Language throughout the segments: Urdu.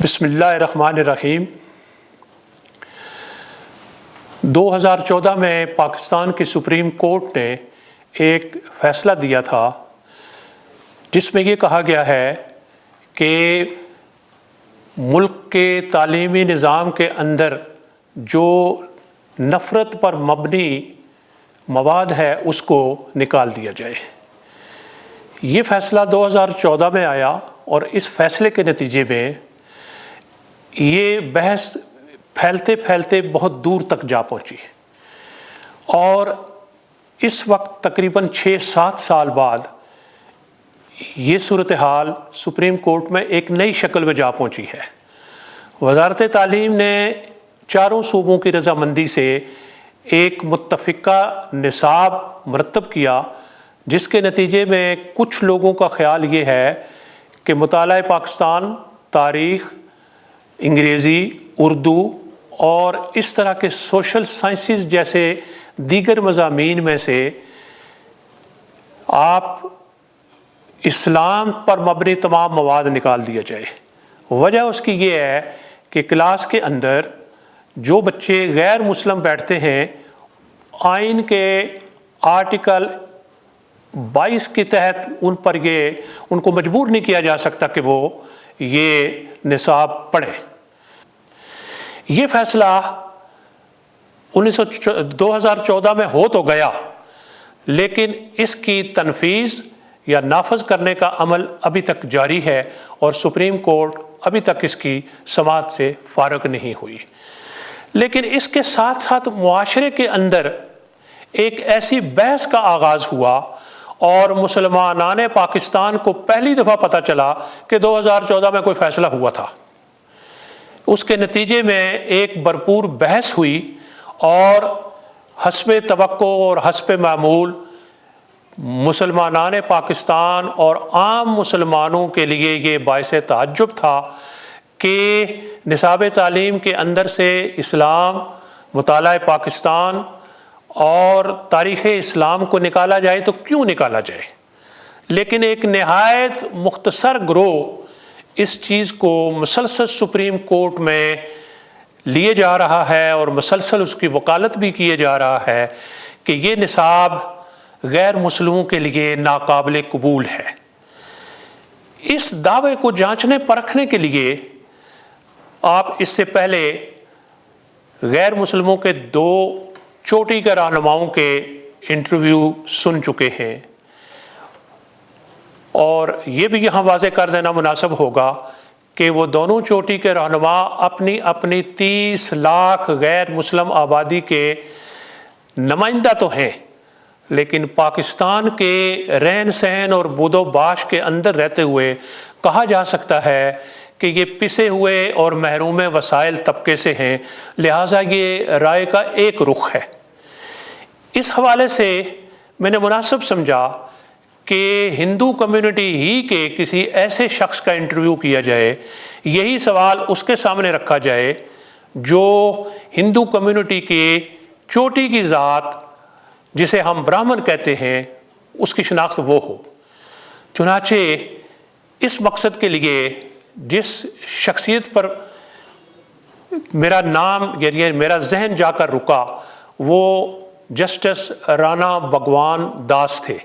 بسم اللہ الرحمن الرحیم۔ 2014 میں پاکستان کی سپریم کورٹ نے ایک فیصلہ دیا تھا جس میں یہ کہا گیا ہے کہ ملک کے تعلیمی نظام کے اندر جو نفرت پر مبنی مواد ہے اس کو نکال دیا جائے۔ یہ فیصلہ 2014 میں آیا اور اس فیصلے کے نتیجے میں یہ بحث پھیلتے پھیلتے بہت دور تک جا پہنچی اور اس وقت تقریباً 6-7 سال بعد یہ صورتحال سپریم کورٹ میں ایک نئی شکل میں جا پہنچی ہے۔ وزارت تعلیم نے چاروں صوبوں کی رضامندی سے ایک متفقہ نصاب مرتب کیا، جس کے نتیجے میں کچھ لوگوں کا خیال یہ ہے کہ مطالعہ پاکستان، تاریخ، انگریزی، اردو اور اس طرح کے سوشل سائنسز جیسے دیگر مضامین میں سے آپ اسلام پر مبنی تمام مواد نکال دیا جائے۔ وجہ اس کی یہ ہے کہ کلاس کے اندر جو بچے غیر مسلم بیٹھتے ہیں، آئین کے آرٹیکل 22 کے تحت ان کو مجبور نہیں کیا جا سکتا کہ وہ یہ نصاب پڑھیں۔ یہ فیصلہ 2014 میں ہو تو گیا، لیکن اس کی تنفیذ یا نافذ کرنے کا عمل ابھی تک جاری ہے اور سپریم کورٹ ابھی تک اس کی سماعت سے فارغ نہیں ہوئی۔ لیکن اس کے ساتھ ساتھ معاشرے کے اندر ایک ایسی بحث کا آغاز ہوا اور مسلمانان پاکستان کو پہلی دفعہ پتہ چلا کہ 2014 میں کوئی فیصلہ ہوا تھا۔ اس کے نتیجے میں ایک بھرپور بحث ہوئی اور حسب توقع اور حسب معمول مسلمانان پاکستان اور عام مسلمانوں کے لیے یہ باعث تعجب تھا کہ نصاب تعلیم کے اندر سے اسلام، مطالعہ پاکستان اور تاریخ اسلام کو نکالا جائے تو کیوں نکالا جائے۔ لیکن ایک نہایت مختصر گروہ اس چیز کو مسلسل سپریم کورٹ میں لیے جا رہا ہے اور مسلسل اس کی وکالت بھی کیے جا رہا ہے کہ یہ نصاب غیر مسلموں کے لیے ناقابل قبول ہے۔ اس دعوے کو جانچنے پرکھنے کے لیے آپ اس سے پہلے غیر مسلموں کے 2 چوٹی کے رہنماؤں کے انٹرویو سن چکے ہیں، اور یہ بھی یہاں واضح کر دینا مناسب ہوگا کہ وہ دونوں چوٹی کے رہنما اپنی 30 لاکھ غیر مسلم آبادی کے نمائندہ تو ہیں، لیکن پاکستان کے رہن سہن اور بود و باش کے اندر رہتے ہوئے کہا جا سکتا ہے کہ یہ پسے ہوئے اور محروم وسائل طبقے سے ہیں، لہٰذا یہ رائے کا ایک رخ ہے۔ اس حوالے سے میں نے مناسب سمجھا کہ ہندو کمیونٹی ہی کے کسی ایسے شخص کا انٹرویو کیا جائے، یہی سوال اس کے سامنے رکھا جائے جو ہندو کمیونٹی کے چوٹی کی ذات جسے ہم برہمن کہتے ہیں اس کی شناخت وہ ہو۔ چنانچہ اس مقصد کے لیے جس شخصیت پر میرا نام یعنی میرا ذہن جا کر رکا وہ جسٹس رانا بھگوان داس تھے،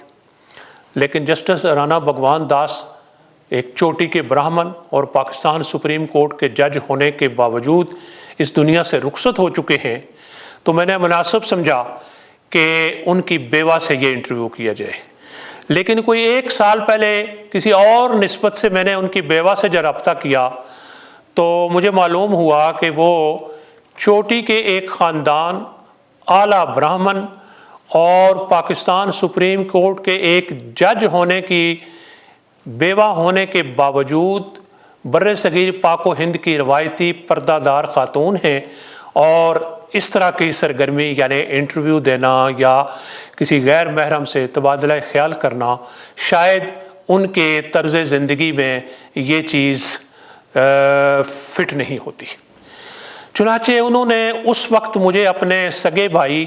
لیکن جسٹس رانا بھگوان داس ایک چوٹی کے برہمن اور پاکستان سپریم کورٹ کے جج ہونے کے باوجود اس دنیا سے رخصت ہو چکے ہیں، تو میں نے مناسب سمجھا کہ ان کی بیوہ سے یہ انٹرویو کیا جائے۔ لیکن کوئی 1 سال پہلے کسی اور نسبت سے میں نے ان کی بیوہ سے جب رابطہ کیا تو مجھے معلوم ہوا کہ وہ چوٹی کے ایک خاندان، اعلیٰ برہمن اور پاکستان سپریم کورٹ کے ایک جج ہونے کی بیوہ ہونے کے باوجود بر صغیر پاک و ہند کی روایتی پردہ دار خاتون ہیں، اور اس طرح کی سرگرمی یعنی انٹرویو دینا یا کسی غیر محرم سے تبادلہ خیال کرنا شاید ان کے طرز زندگی میں یہ چیز فٹ نہیں ہوتی۔ چنانچہ انہوں نے اس وقت مجھے اپنے سگے بھائی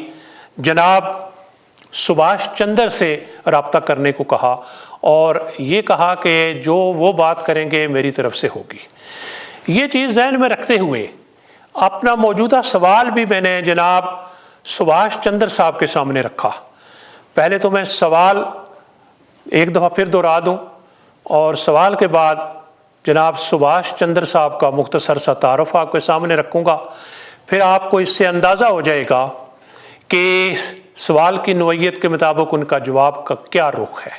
جناب سبھاش چندر سے رابطہ کرنے کو کہا اور یہ کہا کہ جو وہ بات کریں گے میری طرف سے ہوگی۔ یہ چیز ذہن میں رکھتے ہوئے اپنا موجودہ سوال بھی میں نے جناب سبھاش چندر صاحب کے سامنے رکھا۔ پہلے تو میں سوال ایک دفعہ پھر دہرا دوں، اور سوال کے بعد جناب سبھاش چندر صاحب کا مختصر سا تعارف آپ کے سامنے رکھوں گا، پھر آپ کو اس سے اندازہ ہو جائے گا کہ سوال کی نوعیت کے مطابق ان کا جواب کا کیا رخ ہے۔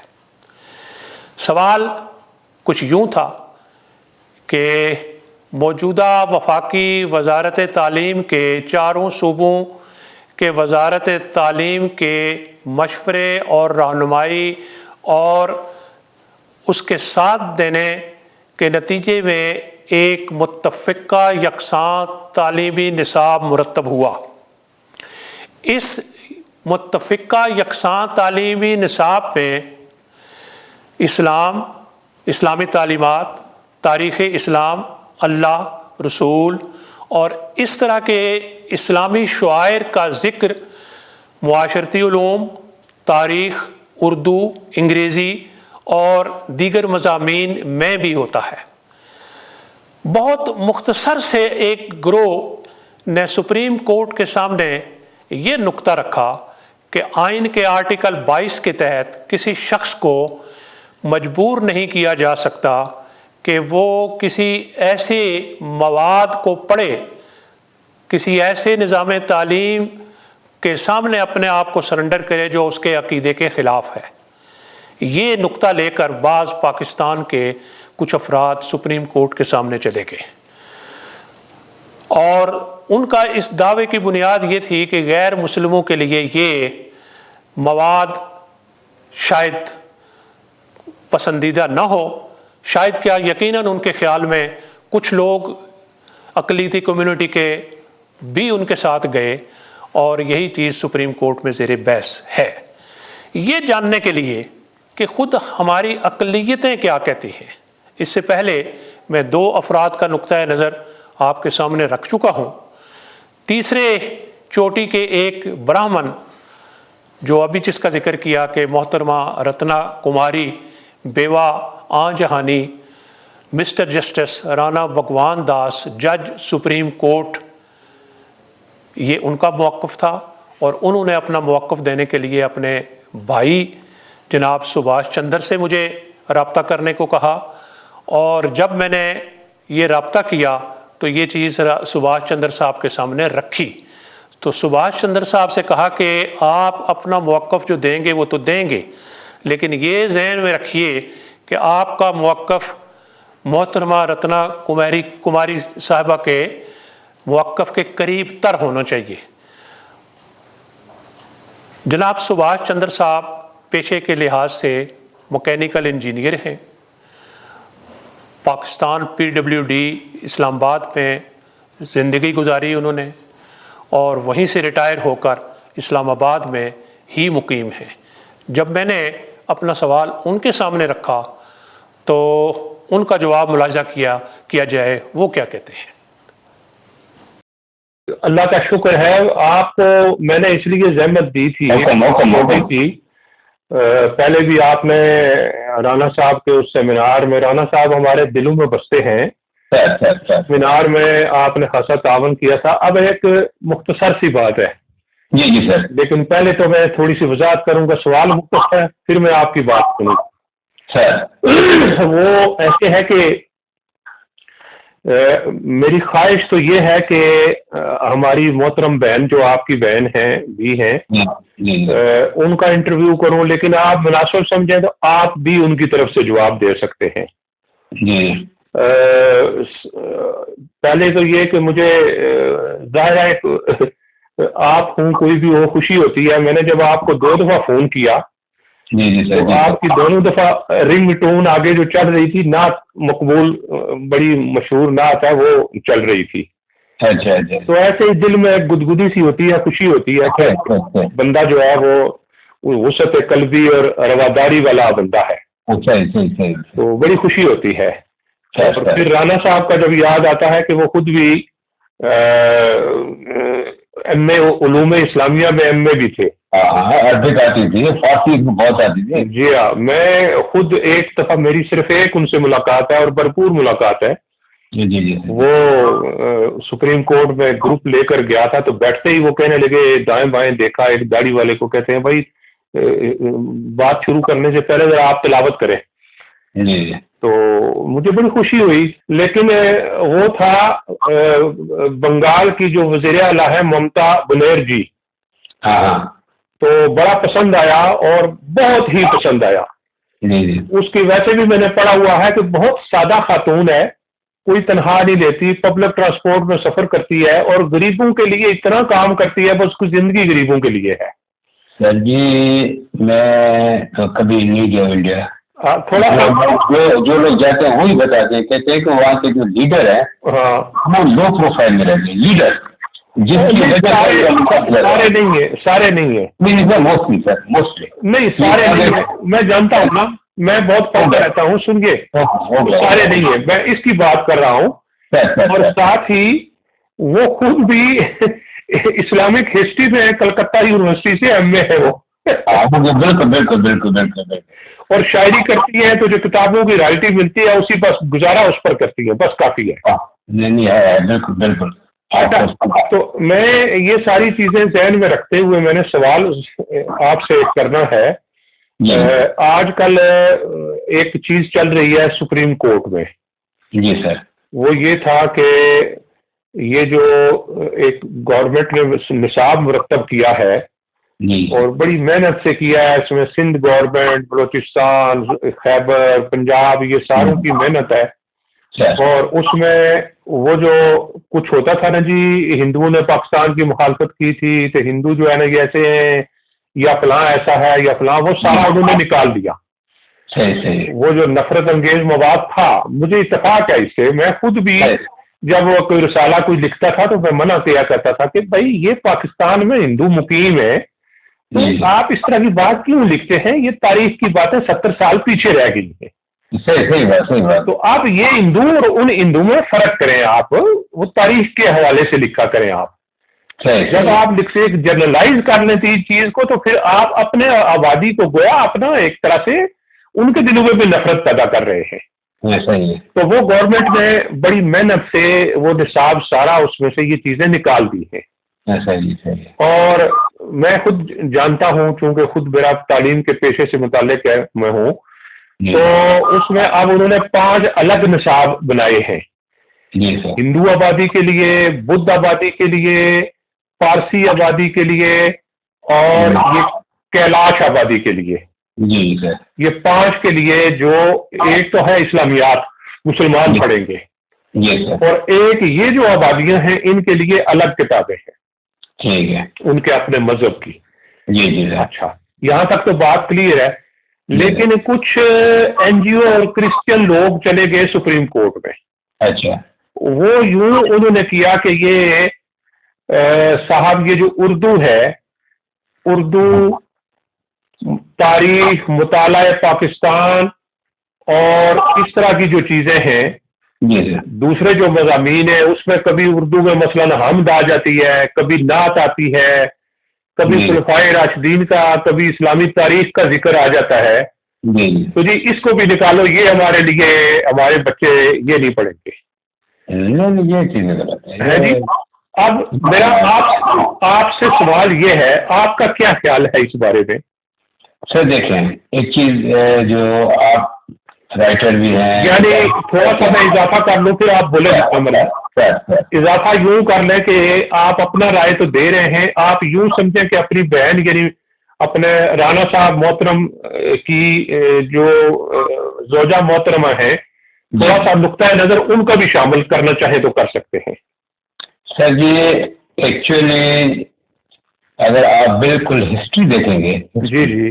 سوال کچھ یوں تھا کہ موجودہ وفاقی وزارت تعلیم کے چاروں صوبوں کے وزارت تعلیم کے مشورے اور رہنمائی اور اس کے ساتھ دینے کے نتیجے میں ایک متفقہ یکساں تعلیمی نصاب مرتب ہوا۔ اس متفقہ یکساں تعلیمی نصاب میں اسلام، اسلامی تعلیمات، تاریخ اسلام، اللہ، رسول اور اس طرح کے اسلامی شعائر کا ذکر معاشرتی علوم، تاریخ، اردو، انگریزی اور دیگر مضامین میں بھی ہوتا ہے۔ بہت مختصر سے ایک گروہ نے سپریم کورٹ کے سامنے یہ نکتہ رکھا کہ آئین کے آرٹیکل 22 کے تحت کسی شخص کو مجبور نہیں کیا جا سکتا کہ وہ کسی ایسے مواد کو پڑھے، کسی ایسے نظام تعلیم کے سامنے اپنے آپ کو سرنڈر کرے جو اس کے عقیدے کے خلاف ہے۔ یہ نکتہ لے کر بعض پاکستان کے کچھ افراد سپریم کورٹ کے سامنے چلے گئے، اور ان کا اس دعوے کی بنیاد یہ تھی کہ غیر مسلموں کے لیے یہ مواد شاید پسندیدہ نہ ہو، شاید کیا یقیناً ان کے خیال میں کچھ لوگ اقلیتی کمیونٹی کے بھی ان کے ساتھ گئے، اور یہی چیز سپریم کورٹ میں زیر بحث ہے۔ یہ جاننے کے لیے کہ خود ہماری اقلیتیں کیا کہتی ہیں، اس سے پہلے میں دو افراد کا نقطہ نظر آپ کے سامنے رکھ چکا ہوں۔ تیسرے چوٹی کے ایک برہمن جو ابھی جس کا ذکر کیا کہ محترمہ رتنا کماری بیوہ آن جہانی مسٹر جسٹس رانا بھگوان داس جج سپریم کورٹ، یہ ان کا موقف تھا، اور انہوں نے اپنا موقف دینے کے لیے اپنے بھائی جناب سبھاش چندر سے مجھے رابطہ کرنے کو کہا، اور جب میں نے یہ رابطہ کیا تو یہ چیز سبھاش چندر صاحب کے سامنے رکھی، تو سبھاش چندر صاحب سے کہا کہ آپ اپنا موقف جو دیں گے وہ تو دیں گے، لیکن یہ ذہن میں رکھیے کہ آپ کا موقف محترمہ رتنا کماری صاحبہ کے موقف کے قریب تر ہونا چاہیے۔ جناب سبھاش چندر صاحب پیشے کے لحاظ سے مکینیکل انجینئر ہیں، پاکستان PWD اسلام آباد میں زندگی گزاری انہوں نے، اور وہیں سے ریٹائر ہو کر اسلام آباد میں ہی مقیم ہیں۔ جب میں نے اپنا سوال ان کے سامنے رکھا تو ان کا جواب ملاحظہ کیا جائے، وہ کیا کہتے ہیں۔ اللہ کا شکر ہے، آپ کو میں نے اس لیے زحمت دی تھی پہلے بھی آپ نے رانا صاحب کے اس سیمینار میں، رانا صاحب ہمارے دلوں میں بستے ہیں، سیمینار میں آپ نے خاصا تعاون کیا تھا۔ اب ایک مختصر سی بات ہے، جی سر، لیکن پہلے تو میں تھوڑی سی وضاحت کروں گا، سوال مختصر ہے پھر میں آپ کی بات سنوں۔ وہ ایسے ہے کہ میری خواہش تو یہ ہے کہ ہماری محترم بہن جو آپ کی بہن ہیں بھی ہیں ان کا انٹرویو کروں، لیکن آپ مناسب سمجھیں تو آپ بھی ان کی طرف سے جواب دے سکتے ہیں۔ پہلے تو یہ کہ مجھے ظاہر ہے آپ ہوں کوئی بھی ہو خوشی ہوتی ہے، میں نے جب آپ کو 2 دفعہ فون کیا تو آپ کی دونوں دفعہ رنگ ٹون آگے جو چل رہی تھی، نعت مقبول بڑی مشہور نعت ہے وہ چل رہی تھی۔ تو ایسے ہی دل میں گدگدی سی ہوتی ہے، خوشی ہوتی ہے کہ بندہ جو ہے وہ وسعت قلبی اور رواداری والا بندہ ہے، تو بڑی خوشی ہوتی ہے۔ اور پھر رانا صاحب کا جب یاد آتا ہے کہ وہ خود بھی ایم اے علوم اسلامیہ میں ایم اے بھی تھے، عربک آتی تھی، فارسی بہت آتی تھی۔ جی ہاں، میں خود ایک دفعہ میری صرف ایک ان سے ملاقات ہے اور بھرپور ملاقات ہے، جی جی جی وہ سپریم کورٹ میں گروپ لے کر گیا تھا، تو بیٹھتے ہی وہ کہنے لگے، دائیں بائیں دیکھا، ایک داڑھی والے کو کہتے ہیں بھائی بات شروع کرنے سے پہلے ذرا آپ تلاوت کریں. جی جی. تو مجھے بڑی خوشی ہوئی. لیکن وہ تھا بنگال کی جو وزیر اعلیٰ ہے ممتا بنرجی، ہاں تو بڑا پسند آیا اور بہت ہی پسند آیا. جی جی. اس کی ویسے بھی میں نے پڑھا ہوا ہے کہ بہت سادہ خاتون ہے، کوئی تنخواہ نہیں لیتی، پبلک ٹرانسپورٹ میں سفر کرتی ہے اور غریبوں کے لیے اتنا کام کرتی ہے، بس اس کی زندگی غریبوں کے لیے ہے. سر جی میں تو کبھی نہیں گیا انڈیا. تھوڑا جو لوگ جاتے ہیں وہی بتاتے ہیں، کہتے ہیں کہ وہاں کے جو لیڈر ہیں وہ لو پروفائل میں رہتے ہیں. لیڈر جس کی وجہ سارے نہیں ہیں، سارے نہیں ہیں، موسٹلی سر موسٹلی نہیں سارے نہیں ہیں. میں جانتا ہوں نا، میں بہت پڑھتا رہتا ہوں، سنیے، سارے نہیں ہیں، میں اس کی بات کر رہا ہوں. اور ساتھ ہی وہ خود بھی اسلامک ہسٹری میں کلکتہ یونیورسٹی سے ایم اے ہے وہ. بالکل بالکل بالکل بالکل. اور شاعری کرتی ہے، تو جو کتابوں کی رائلٹی ملتی ہے اسی بس گزارا اس پر کرتی ہے، بس کافی ہے. بالکل بالکل. تو میں یہ ساری چیزیں ذہن میں رکھتے ہوئے میں نے سوال آپ سے کرنا ہے. آج کل ایک چیز چل رہی ہے سپریم کورٹ میں. جی سر. وہ یہ تھا کہ یہ جو ایک گورنمنٹ نے نصاب مرتب کیا ہے اور بڑی محنت سے کیا ہے، اس میں سندھ گورنمنٹ، بلوچستان، خیبر، پنجاب، یہ ساروں کی محنت ہے. اور اس میں وہ جو کچھ ہوتا تھا نا جی، ہندوؤں نے پاکستان کی مخالفت کی تھی تو ہندو جو ہے نا یہ ایسے ہیں یا فلاں ایسا ہے یا فلاں، وہ سارا انہوں نے نکال دیا. وہ جو نفرت انگیز مواد تھا، مجھے اتفاق ہے اس سے. میں خود بھی جب وہ کوئی رسالہ کوئی لکھتا تھا تو میں منع کیا کرتا تھا کہ بھائی یہ پاکستان میں ہندو مقیم ہے، تو آپ اس طرح کی بات کیوں لکھتے ہیں؟ یہ تاریخ کی باتیں 70 سال پیچھے رہ گئی ہیں. صحیح بات. تو آپ یہ ہندو اور ان ہندو میں فرق کریں، آپ وہ تاریخ کے حوالے سے لکھا کریں. آپ جب آپ جنرلائز کر لیں اس چیز کو، تو پھر آپ اپنے آبادی کو گویا اپنا ایک طرح سے ان کے دلوں میں بھی نفرت پیدا کر رہے ہیں. تو وہ گورنمنٹ نے بڑی محنت سے وہ نصاب سارا اس میں سے یہ چیزیں نکال دی ہیں. اور میں خود جانتا ہوں، چونکہ خود میرا تعلیم کے پیشے سے متعلق ہے میں ہوں، تو اس میں اب انہوں نے 5 الگ نصاب بنائے ہیں. ہندو آبادی کے لیے، بدھ آبادی کے لیے، فارسی آبادی کے لیے اور یہ کیلاش آبادی کے لیے. یہ 5 کے لیے، جو ایک تو ہے اسلامیات، مسلمان پڑھیں گے، اور ایک یہ جو آبادیاں ہیں ان کے لیے الگ کتابیں ہیں ان کے اپنے مذہب کی. اچھا، یہاں تک تو بات کلیئر ہے. لیکن کچھ این جی او اور کرسچن لوگ چلے گئے سپریم کورٹ میں. اچھا. وہ یوں انہوں نے کیا کہ یہ صاحب یہ جو اردو ہے، اردو تاریخ، مطالعہ پاکستان اور اس طرح کی جو چیزیں ہیں، دوسرے جو مضامین ہیں اس میں کبھی اردو میں مثلاً حمد آ جاتی ہے، کبھی نعت آتی ہے، کبھی خلفائے راشدین کا، کبھی اسلامی تاریخ کا ذکر آ جاتا ہے. تو جی اس کو بھی نکالو، یہ ہمارے لیے ہمارے بچے یہ نہیں پڑھیں گے. یہ چیزیں ہے جی. اب میرا آپ سے سوال یہ ہے، آپ کا کیا خیال ہے اس بارے میں؟ سر دیکھیں، ایک چیز جو آپ رائٹر بھی ہیں، یعنی تھوڑا سا میں اضافہ کر لوں پھر آپ بولے. اضافہ یوں کر لیں کہ آپ اپنا رائے تو دے رہے ہیں، آپ یوں سمجھیں کہ اپنی بہن یعنی اپنے رانا صاحب محترم کی جو زوجہ محترمہ ہیں، تھوڑا سا نقطۂ نظر ان کا بھی شامل کرنا چاہے تو کر سکتے ہیں. سر جی ایکچولی اگر آپ بالکل ہسٹری دیکھیں گے جی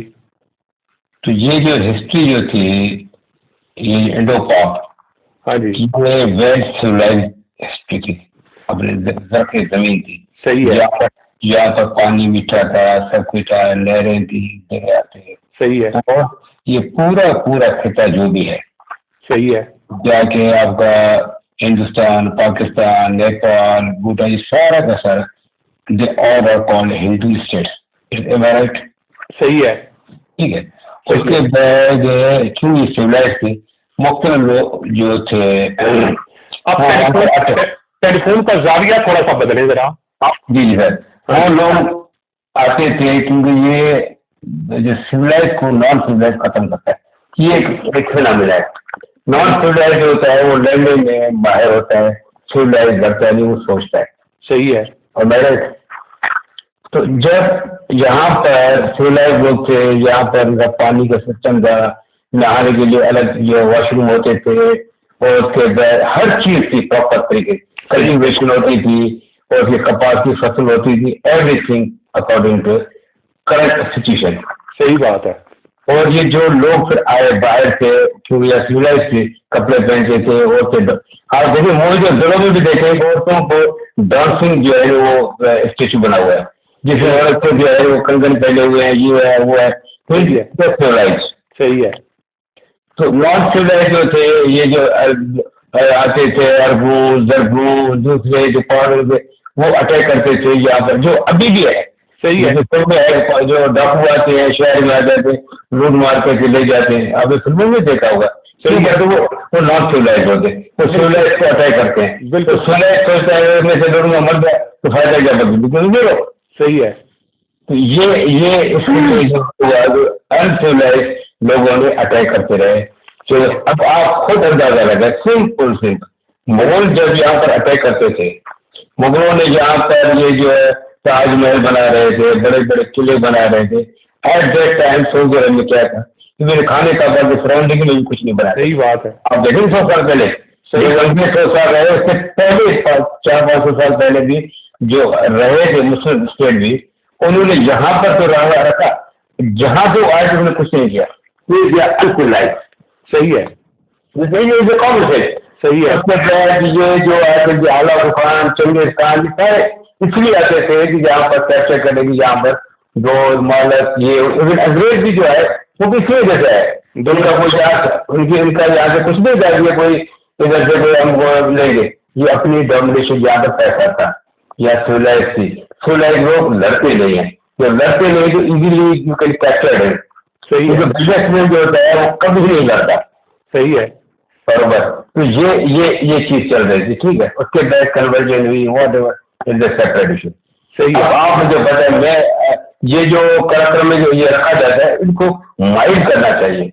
تو یہ جو ہسٹری جو تھی یہ انڈو پاک، ہاں جی، یہ ویل سیولائز ہسٹری تھی، اپنے زرخی زمین تھی. صحیح ہے. یہاں پر پانی میٹھا تھا، سب کچھ تھا، لہریں تھی، دریا تھے. صحیح ہے. اور یہ پورا خطہ جو بھی ہے، صحیح ہے، جا کے آپ کا ہندوستان، پاکستان، نیپال، بھوٹان، یہ سارا کا سارا they all are called Hindu states. Am I right? صحیح ہے. ٹھیک ہے. اس کے بعد کیوں یہ سیولائز تھے، مختلف لوگ جو تھے اب ٹیلی فون کا زاویہ تھوڑا سا بدلے ذرا. جی جی سر. وہ لوگ آتے تھے کیونکہ یہ جو سویلائز کو نان سویلائز ختم کرتا ہے. یہ ایک فنامنا ہے. نان سویلائز جو ہوتا ہے وہ لڑنے میں ماہر ہوتا ہے, سویلائز کرتا ہے نہیں, وہ سوچتا ہے. صحیح ہے. اور میرے تو جب یہاں پر سویلائز لوگ تھے, یہاں پر ان کا پانی کا سسٹم تھا, نہانے کے لیے الگ جو واش روم ہوتے تھے, اور اس کے بعد ہر چیز تھی پراپر طریقے, کلٹیویشن ہوتی تھی, اور اس کے کپاس کی فصل ہوتی تھی, everything according to correct situation. صحیح بات ہے. اور یہ جو لوگ پھر آئے باہر تھے کیونکہ یہ سویلائز تھے, کپڑے پہنتے تھے, عورتیں آپ دیکھیں موجود جو دلوں میں بھی دیکھیں عورتوں کو ڈانسنگ جو ہے وہ اسٹیچو بنا ہوا ہے, جس میں عورتیں جو ہے وہ کنگن پہنے ہوئے ہیں, یہ ہے وہ ہے. سویلائز. صحیح ہے. تو نان سویلائز جو تھے یہ جو آتے تھے اربوز زربوز دوسرے جو پہاڑوں تھے وہ اٹیک کرتے تھے یہاں پر, جو ابھی بھی ہے. صحیح ہے. جو ڈاکو آتے ہیں شہر میں آ جاتے ہیں, لوٹ مار کر کے لے جاتے ہیں, آپ نے فلموں میں دیکھا ہوگا. صحیح ہے. تو وہ نان سویلائز ہوتے ہیں, وہ سویلائز کو اٹیک کرتے ہیں. بالکل. سویلائز سوچتا ہے میں سے لوگوں میں مر جائے تو فائدہ کیا بدلے. صحیح ہے. تو یہ اس کے انسویلائز لوگوں نے اٹیک کرتے رہے. جو اب آپ خود اندازہ لگا, سمپل مغل جب یہاں پر اٹیک کرتے تھے, مغلوں نے یہاں پر یہ جو ہے تاج محل بنا رہے تھے, بڑے بڑے قلعے بنا رہے تھے. ایٹ دیٹ ٹائم سعودی عرب میں کیا تھا, کیونکہ کھانے کا بعد سراؤنڈنگ میں بھی کچھ نہیں بنا. صحیح بات ہے. آپ دیکھیں 100 سال پہلے, 100 سال رہے, اس سے پہلے 400-500 سال پہلے بھی جو رہے تھے مسلم اسٹیٹ بھی, انہوں نے یہاں پر تو رکھا, جہاں تو آئے انہوں نے کچھ نہیں کیا. صحیح ہے. صحیح ہے. یہ جو آئے اعلیٰ خان, چنگیز خان, اس لیے آتے تھے کہ جہاں پر کیپچر کرنے کی, جہاں پر گول مالک یہ انگریز بھی جو ہے وہ کس وجہ سے ہے, ان کا کوئی ان کا یہاں سے کچھ نہیں تھا, یہ کوئی ادھر سے کوئی ہم کو لیں گے. یہ اپنی ڈومینیشن یہاں پر پیسہ تھا, یا سویلائز تھی. سویلائز لوگ لڑتے نہیں ہیں, جو لڑتے نہیں تو ایزیلی یو کین کیپچر ہے. صحیح ہے. بزنس مین جو ہوتا ہے وہ کبھی نہیں لڑتا. صحیح ہے. برابر. تو یہ چیز چل رہی تھی. ٹھیک ہے. اس کے بعد کنورژن ہوئی, what ever in the separate issue. صحیح ہے. آپ مجھے بتائیں, میں یہ جو کریکٹر میں جو یہ رکھا جاتا ہے ان کو مائلڈ کرنا چاہیے.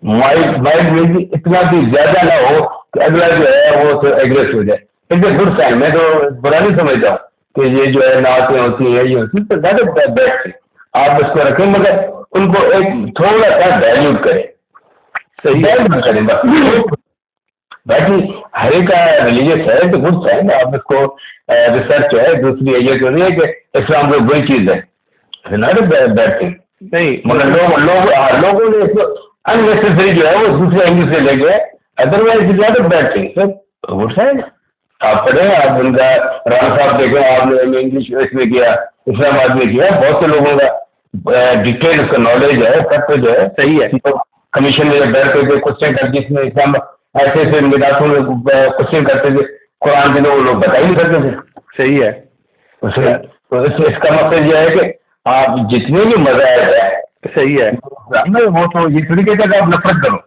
مائلڈ میں بھی اتنا بھی زیادہ نہ ہو کہ اگلا جو ہے وہ تو ایگریسو ہو جائے. It's a good sign. میں تو برا نہیں سمجھتا ہوں کہ یہ جو ہے نعتیں ہوتی ہیں, یہ ہوتی ہے, تو زیادہ بیسٹ ہے. آپ اس کو رکھیں, مگر ان کو ایک تھوڑا سا ڈائلیوٹ کریں. صحیح ہے. کریں بس. باقی ہر ایک کا ریلیجیس ہے تو گڈ سائن. آپ اس کو ریسرچ ہے. دوسری یہ تو نہیں ہے کہ اسلام کوئی بری چیز ہے, ناٹ اے بیڈ تھنگ. نہیں, مگر لوگوں نے اس کو اننیسیسری جو ہے وہ دوسرے اینگل سے لے گئے. Otherwise it not a bad thing. Good sign. آپ پڑھیں, آپ ان کا رانا صاحب دیکھیں, آپ نے انگلش اس میں کیا, اسلام آباد میں کیا, بہت سے لوگوں کا ڈیٹیل اس کا نالج ہے, سب کچھ ہے. صحیح ہے. کمیشن میں بیٹھتے تھے, کوشچن کرتے, جس میں اسلام ایسے ایسے نگاہوں میں کوشچن کرتے تھے, قرآن کے لوگ بتا ہی نہیں کرتے تھے. صحیح ہے. تو اس کا مقصد یہ ہے کہ آپ جتنے بھی مذاہب ہیں. صحیح ہے. وہ تو یہ تھوڑی کہتا کہ آپ نفرت کرو.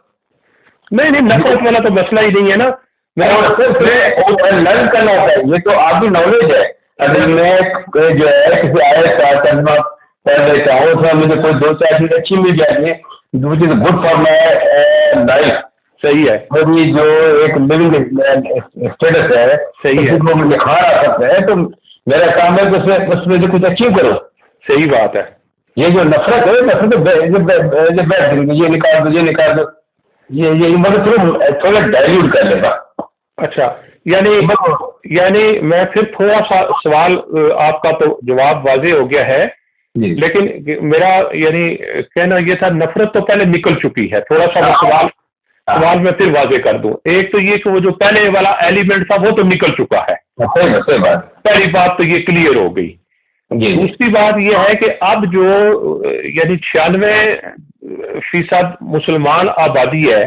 نہیں, نفرت والا تو مسئلہ ہی نہیں ہے نا. لرن کرنا ہوتا ہے. یہ تو آپ کی نالج ہے. اگر میں جو ہے کسی آیت کا ترجمہ پڑھ لیتا ہوں, اس میں مجھے کوئی 2-4 چیزیں اچھی مل جاتی ہیں, which is good for my life. صحیح ہے. میری جو ایک لیونگ اسٹیٹس ہے, صحیح ہے, وہ مجھے کھانا سکتا ہے, تو میرا کام ہے کہ اس میں سے کچھ اچیو کرو. صحیح بات ہے. یہ جو نفرت ہے, نفرت یہ نکال دو, یہ نکال دو, یہ مطلب تھوڑا ڈائلیوٹ کر لے گا. اچھا, یعنی میں پھر تھوڑا سا سوال, آپ کا تو جواب واضح ہو گیا ہے, لیکن میرا یعنی کہنا یہ تھا نفرت تو پہلے نکل چکی ہے. تھوڑا سا سوال میں پھر واضح کر دوں. ایک تو یہ کہ وہ جو پہلے والا ایلیمنٹ تھا وہ تو نکل چکا ہے, پہلی بات تو یہ کلیئر ہو گئی. دوسری بات یہ ہے کہ اب جو یعنی 96% مسلمان آبادی ہے,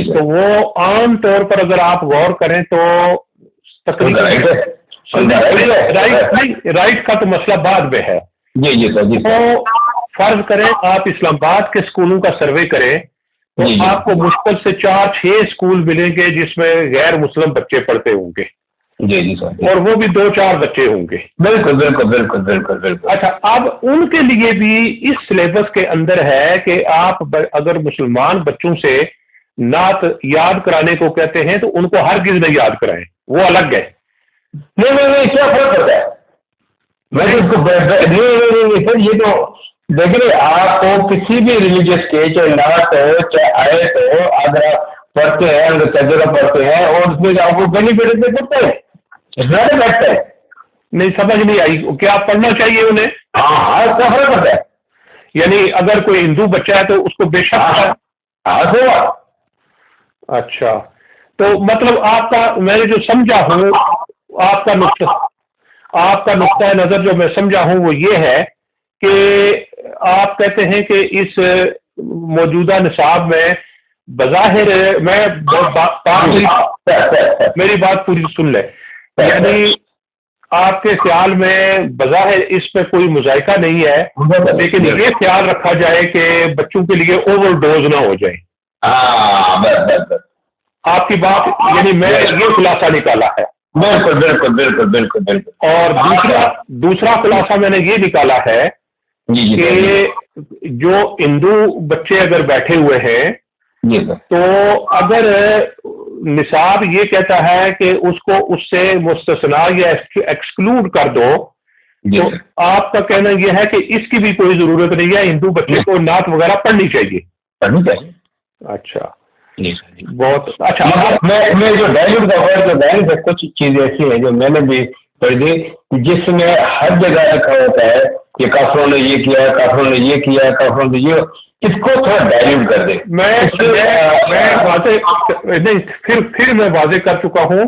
تو وہ عام طور پر اگر آپ غور کریں تو رائٹ کا تو مسئلہ بعد میں ہے. تو فرض کریں آپ اسلام آباد کے اسکولوں کا سروے کریں تو آپ کو مشکل سے 4-6 اسکول ملیں گے جس میں غیر مسلم بچے پڑھتے ہوں گے. جی جی سر. اور وہ بھی 2-4 بچے ہوں گے. بالکل بالکل بالکل بالکل بالکل. اچھا اب ان کے لیے بھی اس سلیبس کے اندر ہے کہ آپ اگر مسلمان بچوں سے نعت یاد کرانے کو کہتے ہیں تو ان کو ہرگز نہ یاد کرائیں, وہ الگ ہے. نہیں کیا فرق ہوتا ہے؟ میں اس کو سر یہ تو دیکھیے آپ کو کسی بھی ریلیجیس کے چاہے نعت ہو چاہے آیت ہو اگر آپ پڑھتے ہیں اگر تجربہ پڑھتے ہیں اور اس میں آپ کو بینیفٹ سے پڑھتے ہیں بیٹھتا ہے. نہیں سمجھ نہیں آئی, کیا پڑھنا چاہیے انہیں؟ ہاں کیا فرق ہوتا ہے؟ یعنی اگر کوئی ہندو بچہ ہے تو اس کو بے شک. اچھا تو مطلب آپ کا میں نے جو سمجھا ہوں آپ کا نقطۂ نظر جو میں سمجھا ہوں وہ یہ ہے کہ آپ کہتے ہیں کہ اس موجودہ نصاب میں بظاہر میری بات پوری سن لیں, یعنی آپ کے خیال میں بظاہر اس پہ کوئی مذائقہ نہیں ہے لیکن یہ خیال رکھا جائے کہ بچوں کے لیے اوور ڈوز نہ ہو جائے. آپ کی بات یعنی میں یہ خلاصہ نکالا ہے. بالکل بالکل بالکل بالکل بالکل. اور دوسرا خلاصہ میں نے یہ نکالا ہے کہ جو ہندو بچے اگر بیٹھے ہوئے ہیں تو اگر نصاب یہ کہتا ہے کہ اس کو اس سے مستثنا یا ایکسکلوڈ کر دو تو آپ کا کہنا یہ ہے کہ اس کی بھی کوئی ضرورت نہیں ہے, ہندو بچے کو نعت وغیرہ پڑھنی چاہیے. اچھا بہت اچھا. میں جو ڈائلیوٹ کا ورڈ جو ڈائلیوٹ ہے کچھ چیزیں ایسی ہیں جو میں نے بھی پڑھی دی جس میں ہر جگہ لکھا ہوتا ہے کہ کافروں نے یہ کیا, کافروں نے یہ کیا, کافروں نے یہ, اس کو تھوڑا ڈائلیوٹ کر دیں. پھر میں واضح کر چکا ہوں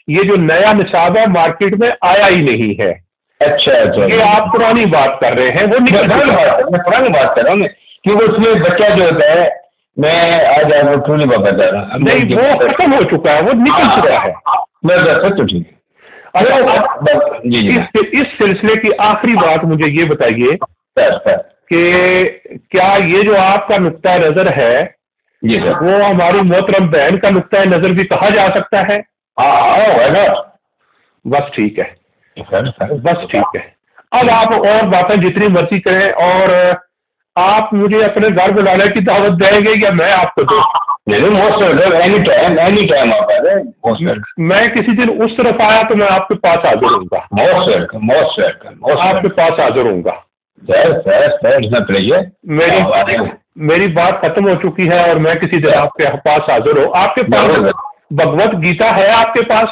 یہ جو نیا نصاب ہے مارکیٹ میں آیا ہی نہیں ہے. اچھا اچھا یہ آپ پرانی بات کر رہے ہیں, وہ پرانی بات کر رہا ہوں کیونکہ اس میں بچہ جو ہوتا ہے میں آج آپ کو پوری بات بتا رہا ہوں. نہیں وہ ختم ہو چکا ہے, وہ نکل چکا ہے. میں تو ٹھیک ہے. اس سلسلے کی آخری بات مجھے یہ بتائیے کہ کیا یہ جو آپ کا نقطۂ نظر ہے وہ ہماری محترم بہن کا نقطۂ نظر بھی کہا جا سکتا ہے؟ بس ٹھیک ہے, بس ٹھیک ہے. اب آپ اور باتیں جتنی مرضی کریں اور آپ مجھے اپنے گھر بلانے کی دعوت دیں گے یا میں آپ کو دوں؟ میں کسی دن اس طرف آیا تو میں آپ کے پاس حاضر ہوں گا. آپ کے پاس حاضر ہوں گا. میری بات ختم ہو چکی ہے اور میں کسی دن آپ کے پاس حاضر ہوں. آپ کے پاس بھگوت گیتا ہے آپ کے پاس؟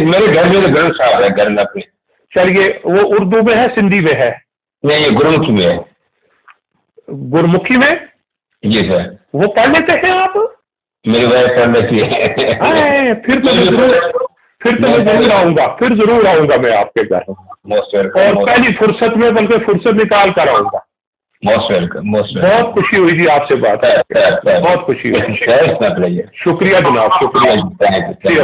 میرے گھر میں گرنتھ صاحب ہے گھر میں. چلیے وہ اردو میں ہے سندھی میں ہے؟ نہیں یہ گرمکھی میں ہے. گرمکھی میں؟ جی سر. وہ پڑھ لیتے ہیں آپ؟ میری وائف پڑھ لیتی ہے. پھر تو میں ضرور آؤں گا, ضرور آؤں گا میں آپ کے گھر, اور پہلی فرصت میں بلکہ فرصت نکال کر آؤں گا. بہت خوشی ہوئی جی آپ سے بات ہے, بہت خوشی ہوئی. شکریہ شکریہ جناب, شکریہ.